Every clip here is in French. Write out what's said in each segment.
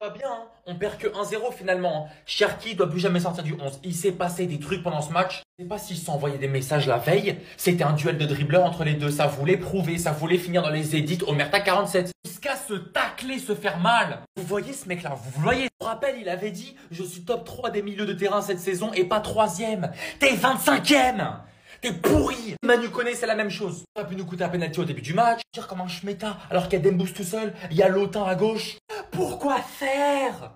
Pas bien, hein. On perd que 1-0 finalement, hein. Cherki doit plus jamais sortir du 11. Il s'est passé des trucs pendant ce match. Je sais pas s'ils se sont envoyés des messages la veille. C'était un duel de dribbleurs entre les deux. Ça voulait prouver, ça voulait finir dans les édits. Omerta 47. Jusqu'à se tacler, se faire mal. Vous voyez ce mec-là, vous le voyez. Je me rappelle, il avait dit « Je suis top 3 des milieux de terrain cette saison et pas 3e. T'es 25e. T'es pourri. Manu Koné, c'est la même chose. Ça a pu nous coûter un penalty au début du match. Dire comme un Schmeta, alors qu'il y a Dembous tout seul, il y a Lotin à gauche. Pourquoi faire?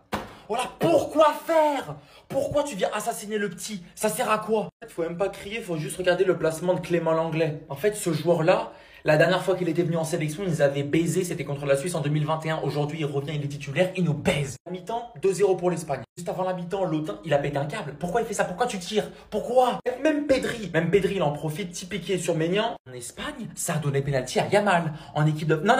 Voilà, pourquoi faire? Pourquoi tu viens assassiner le petit? Ça sert à quoi? Faut même pas crier, faut juste regarder le placement de Clément Langlais. En fait, ce joueur-là, la dernière fois qu'il était venu en sélection, ils avaient baisé, c'était contre la Suisse en 2021. Aujourd'hui, il revient, il est titulaire, il nous baise. À la mi-temps, 2-0 pour l'Espagne. Juste avant la mi-temps, Lotin, il a pété un câble. Pourquoi il fait ça? Pourquoi tu tires? Pourquoi? Même Pedri, il en profite, petit piqué sur Maignan. En Espagne, ça a donné pénalty à Yamal. En équipe de... Non.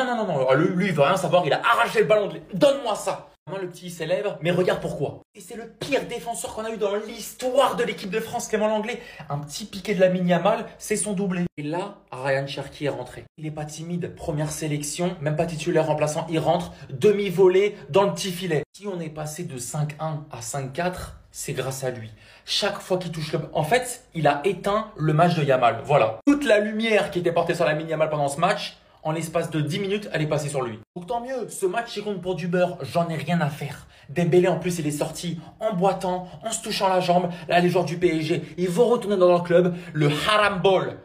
Lui, il veut rien savoir, il a arraché le ballon. Donne-moi ça. Le petit célèbre, mais regarde pourquoi. Et c'est le pire défenseur qu'on a eu dans l'histoire de l'équipe de France, Clément Langlais. Un petit piqué de Lamine Yamal, c'est son doublé. Et là, Ryan Cherki est rentré. Il n'est pas timide, première sélection, même pas titulaire remplaçant, il rentre, demi-volée dans le petit filet. Si on est passé de 5-1 à 5-4, c'est grâce à lui. Chaque fois qu'il touche le... En fait, il a éteint le match de Yamal. Voilà. Toute la lumière qui était portée sur Lamine Yamal pendant ce match, en l'espace de 10 minutes, elle est passée sur lui. Donc tant mieux, ce match il compte pour du beurre, j'en ai rien à faire. Dembélé en plus il est sorti en boitant, en se touchant la jambe. Là les joueurs du PSG, ils vont retourner dans leur club, le haram ball.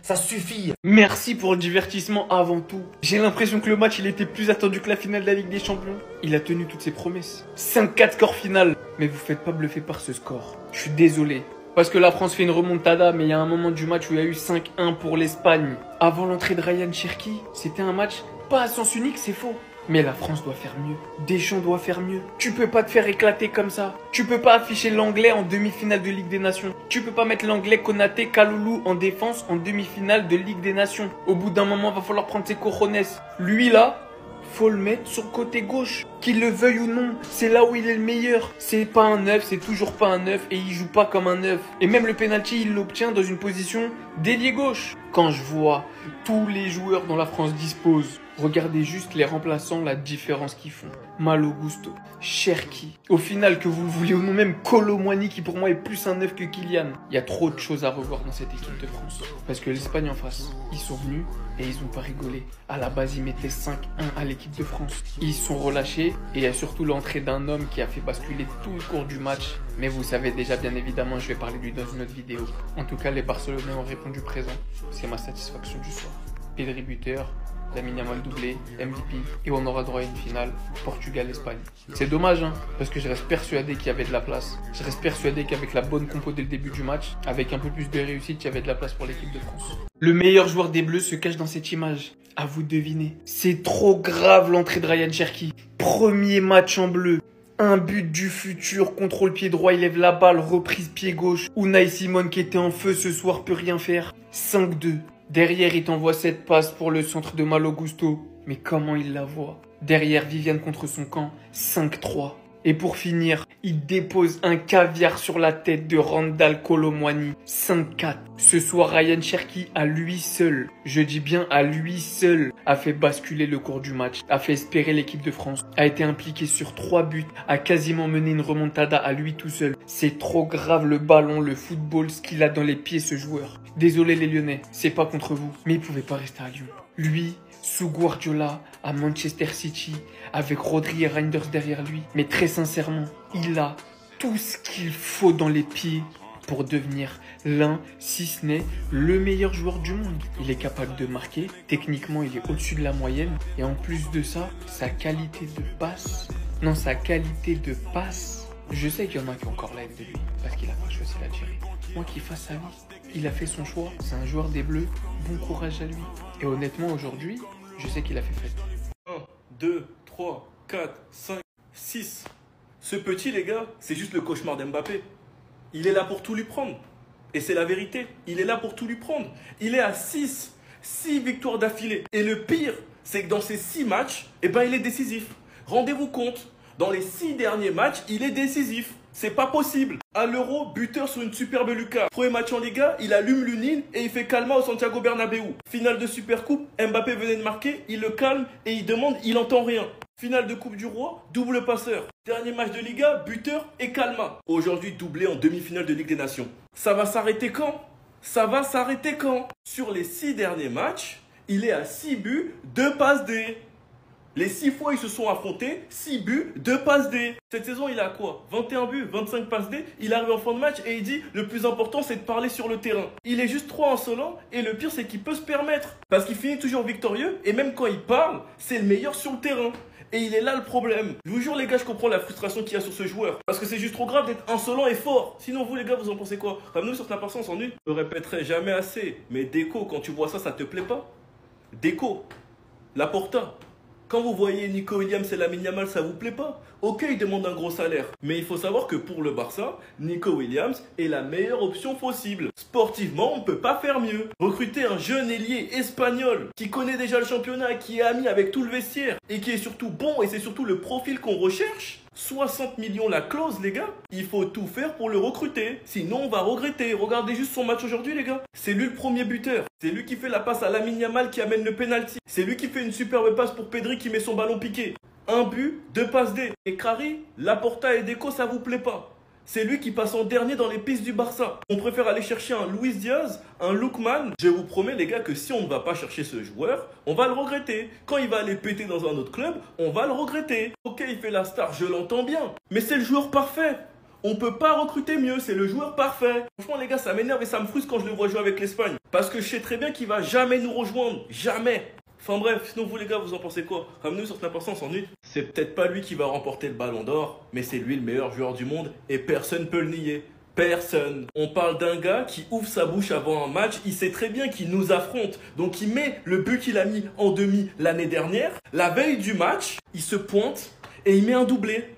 Ça suffit. Merci pour le divertissement avant tout. J'ai l'impression que le match il était plus attendu que la finale de la Ligue des Champions. Il a tenu toutes ses promesses. 5-4 score final. Mais vous faites pas bluffer par ce score. Je suis désolé. Parce que la France fait une remontada, mais il y a un moment du match où il y a eu 5-1 pour l'Espagne. Avant l'entrée de Ryan Cherki, c'était un match pas à sens unique, c'est faux. Mais la France doit faire mieux. Deschamps doit faire mieux. Tu peux pas te faire éclater comme ça. Tu peux pas afficher l'anglais en demi-finale de Ligue des Nations. Tu peux pas mettre l'anglais Konaté, Kaloulou en défense en demi-finale de Ligue des Nations. Au bout d'un moment, va falloir prendre ses cojones. Lui là, faut le mettre sur le côté gauche. Qu'il le veuille ou non, c'est là où il est le meilleur. C'est pas un 9, c'est toujours pas un 9 et il joue pas comme un 9. Et même le penalty, il l'obtient dans une position d'ailier gauche. Quand je vois tous les joueurs dont la France dispose, regardez juste les remplaçants, la différence qu'ils font. Malo Gusto, Cherki. Au final, que vous le vouliez ou non, même Kolo Muani qui pour moi est plus un 9 que Kylian. Il y a trop de choses à revoir dans cette équipe de France. Parce que l'Espagne en face, ils sont venus et ils ont pas rigolé. À la base, ils mettaient 5-1 à l'équipe de France. Ils sont relâchés et il y a surtout l'entrée d'un homme qui a fait basculer tout le cours du match. Mais vous savez déjà, bien évidemment, je vais parler de lui dans une autre vidéo. En tout cas, les Barcelonais ont répondu présent. C'est ma satisfaction du soir. Pedri buteur, Lamine Yamal doublé, MVP, et on aura droit à une finale, Portugal-Espagne. C'est dommage, hein, parce que je reste persuadé qu'il y avait de la place. Je reste persuadé qu'avec la bonne compo dès le début du match, avec un peu plus de réussite, il y avait de la place pour l'équipe de France. Le meilleur joueur des Bleus se cache dans cette image. À vous de deviner. C'est trop grave l'entrée de Ryan Cherki. Premier match en bleu. Un but du futur, contrôle pied droit, il lève la balle, reprise pied gauche. Unai Simon qui était en feu ce soir peut rien faire. 5-2. Derrière, il t'envoie cette passe pour le centre de Malo Gusto. Mais comment il la voit? Derrière, Viviane contre son camp. 5-3. Et pour finir, il dépose un caviar sur la tête de Randal Kolo Muani. 5-4. Ce soir, Ryan Cherki, à lui seul, je dis bien à lui seul, a fait basculer le cours du match, a fait espérer l'équipe de France, a été impliqué sur 3 buts, a quasiment mené une remontada à lui tout seul. C'est trop grave le ballon, le football, ce qu'il a dans les pieds ce joueur. Désolé les Lyonnais, c'est pas contre vous, mais il pouvait pas rester à Lyon. Lui, sous Guardiola, à Manchester City, avec Rodri et Reinders derrière lui. Mais très sincèrement, il a tout ce qu'il faut dans les pieds pour devenir l'un, si ce n'est le meilleur joueur du monde. Il est capable de marquer, techniquement il est au-dessus de la moyenne. Et en plus de ça, sa qualité de passe, je sais qu'il y en a qui ont encore la haine de lui, parce qu'il a pas choisi l'Algérie. Moi qui fasse sa vie, il a fait son choix, c'est un joueur des Bleus, bon courage à lui. Et honnêtement aujourd'hui, je sais qu'il a fait fête. 1, 2, 3, 4, 5, 6. Ce petit, les gars, c'est juste le cauchemar d'Mbappé. Il est là pour tout lui prendre. Et c'est la vérité. Il est là pour tout lui prendre. Il est à 6 victoires d'affilée. Et le pire, c'est que dans ces 6 matchs, eh ben, il est décisif. Rendez-vous compte, Dans les 6 derniers matchs, il est décisif. C'est pas possible. À l'Euro, buteur sur une superbe lucarne. Premier match en Liga, il allume l'Unine et il fait calma au Santiago Bernabéu. Finale de Supercoupe, Mbappé venait de marquer, il le calme et il demande, il entend rien. Finale de Coupe du Roi, double passeur. Dernier match de Liga, buteur et calma. Aujourd'hui, doublé en demi-finale de Ligue des Nations. Ça va s'arrêter quand? Ça va s'arrêter quand? Sur les 6 derniers matchs, il est à 6 buts, 2 passes D. Les 6 fois ils se sont affrontés, 6 buts, 2 passes D. Cette saison, il a quoi? 21 buts, 25 passes D. Il arrive en fin de match et il dit le plus important, c'est de parler sur le terrain. Il est juste trop insolent et le pire, c'est qu'il peut se permettre. Parce qu'il finit toujours victorieux et même quand il parle, c'est le meilleur sur le terrain. Et il est là le problème. Je vous jure les gars, je comprends la frustration qu'il y a sur ce joueur. Parce que c'est juste trop grave d'être insolent et fort. Sinon vous les gars, vous en pensez quoi? Ramenez-nous sur ta personne sans nul. Je le répéterai jamais assez. Mais Deco, quand tu vois ça, ça te plaît pas? Deco, Laporta. Quand vous voyez Nico Williams et Lamine Yamal, ça vous plaît pas? Ok, il demande un gros salaire. Mais il faut savoir que pour le Barça, Nico Williams est la meilleure option possible. Sportivement, on ne peut pas faire mieux. Recruter un jeune ailier espagnol qui connaît déjà le championnat, qui est ami avec tout le vestiaire et qui est surtout bon et c'est surtout le profil qu'on recherche. 60 millions la clause les gars, il faut tout faire pour le recruter, sinon on va regretter. Regardez juste son match aujourd'hui les gars, c'est lui le premier buteur, c'est lui qui fait la passe à Lamine Yamal qui amène le penalty, c'est lui qui fait une superbe passe pour Pedri qui met son ballon piqué. Un but, 2 passes D. Et Kari, Laporta et Deco ça vous plaît pas? C'est lui qui passe en dernier dans les pistes du Barça. On préfère aller chercher un Luis Diaz, un Lookman. Je vous promets les gars que si on ne va pas chercher ce joueur, on va le regretter. Quand il va aller péter dans un autre club, on va le regretter. Ok, il fait la star, je l'entends bien. Mais c'est le joueur parfait. On peut pas recruter mieux, c'est le joueur parfait. Franchement les gars, ça m'énerve et ça me frustre quand je le vois jouer avec l'Espagne. Parce que je sais très bien qu'il va jamais nous rejoindre. Jamais. Enfin bref, sinon vous les gars, vous en pensez quoi? Ramenez-nous sur Snap sans s'ennuie. C'est peut-être pas lui qui va remporter le ballon d'or, mais c'est lui le meilleur joueur du monde et personne peut le nier. Personne. On parle d'un gars qui ouvre sa bouche avant un match, il sait très bien qu'il nous affronte. Donc il met le but qu'il a mis en demi l'année dernière. La veille du match, il se pointe et il met un doublé.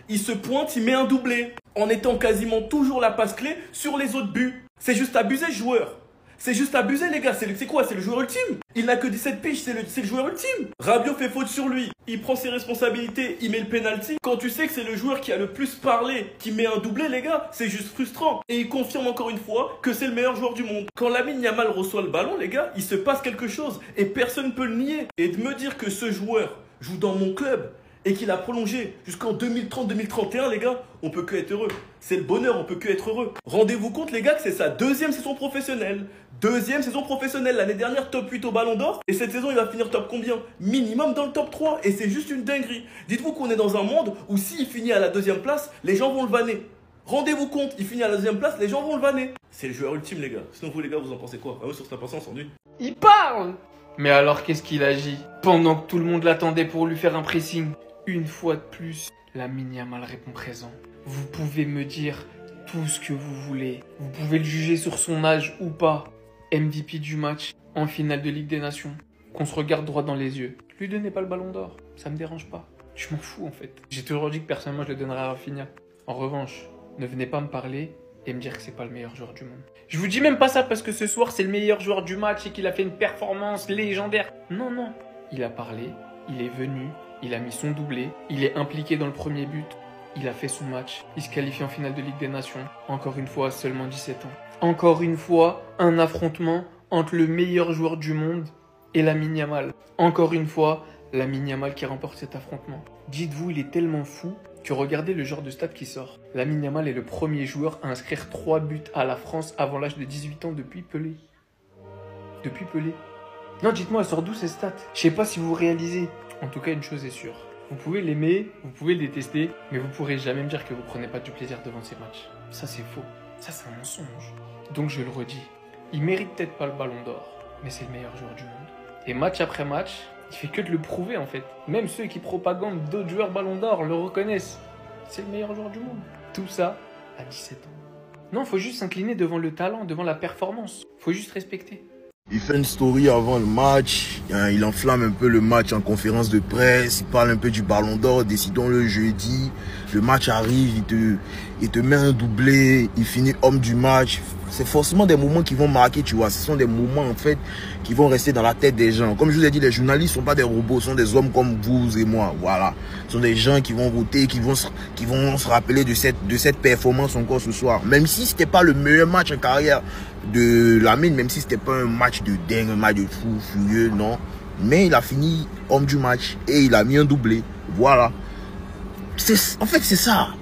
Il se pointe, il met un doublé. En étant quasiment toujours la passe clé sur les autres buts. C'est juste abusé ce joueur. C'est juste abusé les gars, c'est quoi? C'est le joueur ultime. Il n'a que 17 piges, c'est le joueur ultime. Rabiot fait faute sur lui, il prend ses responsabilités, il met le penalty. Quand tu sais que c'est le joueur qui a le plus parlé, qui met un doublé les gars, c'est juste frustrant. Et il confirme encore une fois que c'est le meilleur joueur du monde. Quand Lamine Yamal reçoit le ballon les gars, il se passe quelque chose et personne ne peut le nier. Et de me dire que ce joueur joue dans mon club et qu'il a prolongé jusqu'en 2030-2031 les gars, on peut que être heureux. C'est le bonheur, on peut que être heureux. Rendez-vous compte les gars que c'est sa 2e saison professionnelle. 2e saison professionnelle, l'année dernière top 8 au Ballon d'Or. Et cette saison il va finir top combien? Minimum dans le top 3 et c'est juste une dinguerie. Dites-vous qu'on est dans un monde où s'il finit à la 2e place, les gens vont le vanner. Rendez-vous compte, il finit à la 2e place, les gens vont le vanner. C'est le joueur ultime les gars. Sinon vous les gars, vous en pensez quoi? Ah oui, sur Snap sans s'ennuie. Il parle! Mais alors qu'est-ce qu'il agit? Pendant que tout le monde l'attendait pour lui faire un pressing. Une fois de plus, Lamine Yamal répond présent. Vous pouvez me dire tout ce que vous voulez. Vous pouvez le juger sur son âge ou pas. MVP du match en finale de Ligue des Nations. Qu'on se regarde droit dans les yeux. Lui donnez pas le ballon d'or. Ça me dérange pas. Je m'en fous en fait. J'ai toujours dit que personnellement je le donnerais à Rafinha. En revanche, ne venez pas me parler et me dire que c'est pas le meilleur joueur du monde. Je vous dis même pas ça parce que ce soir c'est le meilleur joueur du match et qu'il a fait une performance légendaire. Non, non. Il a parlé, il est venu, il a mis son doublé, il est impliqué dans le premier but, il a fait son match, il se qualifie en finale de Ligue des Nations, encore une fois à seulement 17 ans. Encore une fois, un affrontement entre le meilleur joueur du monde et Lamine Yamal. Encore une fois, Lamine Yamal qui remporte cet affrontement. Dites-vous, il est tellement fou que regardez le genre de stats qui sort. Lamine Yamal est le premier joueur à inscrire 3 buts à la France avant l'âge de 18 ans depuis Pelé. Depuis Pelé. Non, dites-moi, elle sort d'où ces stats? Je sais pas si vous réalisez. En tout cas, une chose est sûre. Vous pouvez l'aimer, vous pouvez le détester, mais vous pourrez jamais me dire que vous prenez pas du plaisir devant ces matchs. Ça, c'est faux. Ça, c'est un mensonge. Donc, je le redis. Il mérite peut-être pas le ballon d'or, mais c'est le meilleur joueur du monde. Et match après match, il fait que de le prouver, en fait. Même ceux qui propagandent d'autres joueurs ballon d'or le reconnaissent. C'est le meilleur joueur du monde. Tout ça à 17 ans. Non, faut juste s'incliner devant le talent, devant la performance. Faut juste respecter. Il fait une story avant le match, il enflamme un peu le match en conférence de presse, il parle un peu du ballon d'or, décidons le jeudi, le match arrive, il te met un doublé, il finit homme du match. C'est forcément des moments qui vont marquer, tu vois. Ce sont des moments, en fait, qui vont rester dans la tête des gens. Comme je vous ai dit, les journalistes ne sont pas des robots, ce sont des hommes comme vous et moi. Voilà. Ce sont des gens qui vont voter, qui vont se rappeler de cette performance encore ce soir. Même si ce n'était pas le meilleur match en carrière de Lamine, même si ce n'était pas un match de dingue, un match de fou, furieux, non. Mais il a fini homme du match et il a mis un doublé. Voilà. En fait, c'est ça.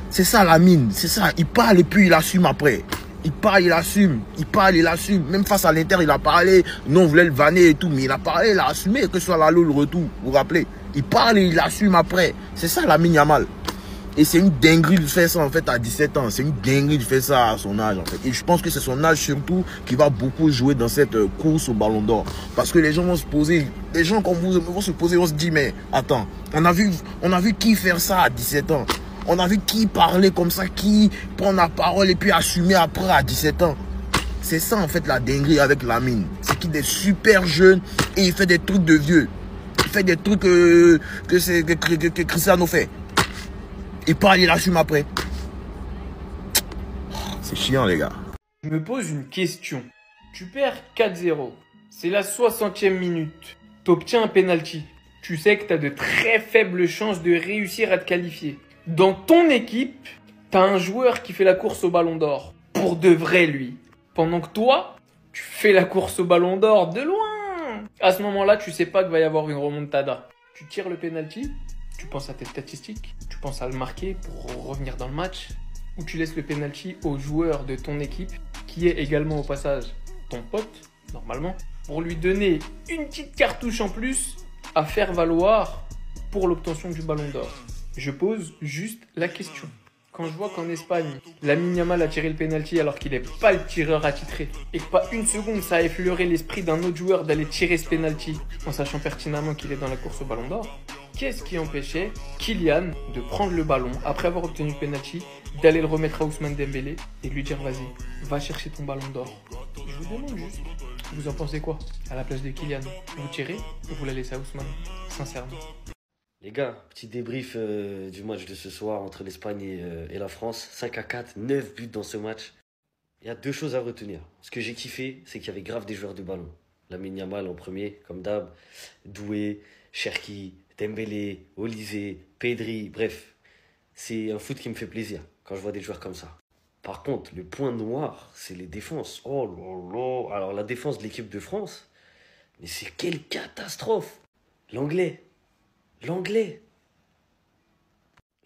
C'est ça, Lamine. C'est ça. Il parle et puis il assume après. Il parle, il assume. Il parle, il assume. Même face à l'Inter, il a parlé. Non, on voulait le vanner et tout. Mais il a parlé, il a assumé. Que ce soit l'aller ou le retour. Vous vous rappelez? Il parle et il assume après. C'est ça, Lamine Yamal. Et c'est une dinguerie de faire ça, en fait, à 17 ans. C'est une dinguerie de faire ça à son âge, en fait. Et je pense que c'est son âge, surtout, qui va beaucoup jouer dans cette course au Ballon d'Or. Parce que les gens vont se poser, les gens comme vous vont se poser, vont se dire, mais attends, on a vu qui faire ça à 17 ans? On a vu qui parler comme ça, qui prendre la parole et puis assumer après à 17 ans. C'est ça, en fait, la dinguerie avec Lamine. C'est qu'il est super jeune et il fait des trucs de vieux. Il fait des trucs que Cristiano fait. Il parle, il assume après. C'est chiant, les gars. Je me pose une question. Tu perds 4-0. C'est la 60e minute. T'obtiens un penalty. Tu sais que t'as de très faibles chances de réussir à te qualifier. Dans ton équipe, t'as un joueur qui fait la course au Ballon d'Or. Pour de vrai, lui. Pendant que toi, tu fais la course au Ballon d'Or de loin. À ce moment-là, tu sais pas qu'il va y avoir une remontada. Tu tires le penalty, tu penses à tes statistiques, tu penses à le marquer pour revenir dans le match, ou tu laisses le penalty au joueur de ton équipe, qui est également au passage ton pote, normalement, pour lui donner une petite cartouche en plus à faire valoir pour l'obtention du Ballon d'Or. Je pose juste la question. Quand je vois qu'en Espagne, Lamine Yamal a tiré le penalty alors qu'il n'est pas le tireur attitré et que pas une seconde ça a effleuré l'esprit d'un autre joueur d'aller tirer ce penalty en sachant pertinemment qu'il est dans la course au Ballon d'Or, qu'est-ce qui empêchait Kylian de prendre le ballon après avoir obtenu le penalty, d'aller le remettre à Ousmane Dembélé et de lui dire vas-y, va chercher ton Ballon d'Or. Je vous demande juste, vous en pensez quoi? À la place de Kylian, vous tirez ou vous la laissez à Ousmane? Sincèrement. Les gars, petit débrief du match de ce soir entre l'Espagne et la France. 5-4, 9 buts dans ce match. Il y a deux choses à retenir. Ce que j'ai kiffé, c'est qu'il y avait grave des joueurs de ballon. Lamine Yamal en premier, comme d'hab. Doué, Cherki, Dembélé, Olise, Pedri, bref. C'est un foot qui me fait plaisir quand je vois des joueurs comme ça. Par contre, le point noir, c'est les défenses. Oh là là. Alors la défense de l'équipe de France, mais c'est quelle catastrophe. L'anglais,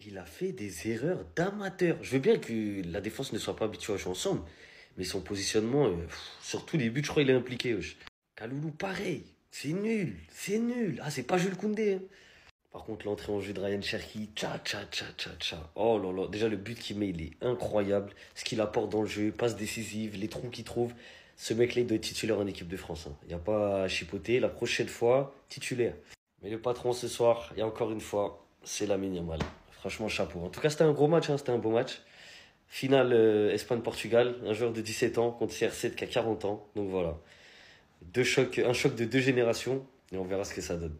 il a fait des erreurs d'amateur. Je veux bien que la défense ne soit pas habituée à jouer ensemble, mais son positionnement, sur tous les buts, je crois qu'il est impliqué. Wesh. Kaloulou, pareil, c'est nul. Ah, c'est pas Jules Koundé. Hein. Par contre, l'entrée en jeu de Ryan Cherki, tcha. Oh là là, déjà le but qu'il met, il est incroyable. Ce qu'il apporte dans le jeu, passe décisive, les trous qu'il trouve. Ce mec-là, il doit être titulaire en équipe de France. Il n'y a pas à chipoter. La prochaine fois, titulaire. Mais le patron ce soir, et encore une fois, c'est Lamine Yamal. Franchement, chapeau. En tout cas, c'était un gros match, c'était un beau match. Finale Espagne-Portugal, un joueur de 17 ans contre CR7 qui a 40 ans. Donc voilà, un choc de deux générations, et on verra ce que ça donne.